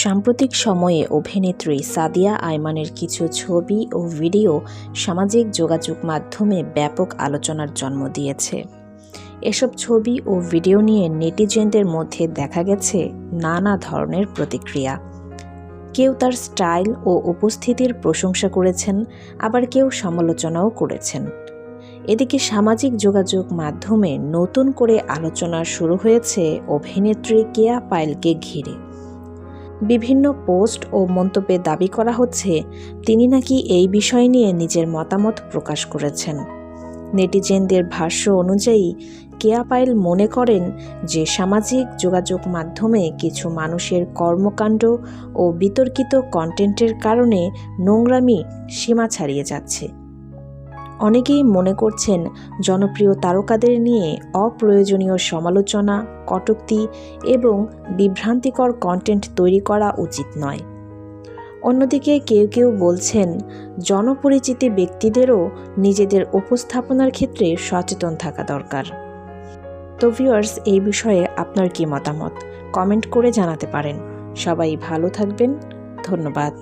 সাম্প্রতিক সময়ে অভিনেত্রী সাদিয়া আইমানের কিছু ছবি ও ভিডিও সামাজিক যোগাযোগ মাধ্যমে ব্যাপক আলোচনার জন্ম দিয়েছে। এসব ছবি ও ভিডিও নিয়ে নেটিজেনদের মধ্যে দেখা গেছে নানা ধরনের প্রতিক্রিয়া। কেউ তার স্টাইল ও উপস্থিতির প্রশংসা করেছেন, আবার কেউ সমালোচনাও করেছেন। এদিকে সামাজিক যোগাযোগ মাধ্যমে নতুন করে আলোচনা শুরু হয়েছে অভিনেত্রী কেয়া পায়েলকে ঘিরে। বিভিন্ন পোস্ট ও মন্তব্যে দাবি করা হচ্ছে তিনি নাকি এই বিষয় নিয়ে নিজের মতামত প্রকাশ করেছেন। নেটিজেনদের ভাষ্য অনুযায়ী কেয়া পায়েল মনে করেন যে সামাজিক যোগাযোগ মাধ্যমে কিছু মানুষের কর্মকাণ্ড ও বিতর্কিত কন্টেন্টের কারণে নোংরামি সীমা ছাড়িয়ে যাচ্ছে। অনেকেই মনে করছেন জনপ্রিয় তারকাদের নিয়ে অপ্রয়োজনীয় সমালোচনা, কটূক্তি এবং বিভ্রান্তিকর কন্টেন্ট তৈরি করা উচিত নয়। অন্যদিকে কেউ কেউ বলছেন জনপরিচিত ব্যক্তিদেরও নিজেদের উপস্থাপনার ক্ষেত্রে সচেতন থাকা দরকার। তো ভিউয়ার্স, এই বিষয়ে আপনার কি মতামত কমেন্ট করে জানাতে পারেন। সবাই ভালো থাকবেন। ধন্যবাদ।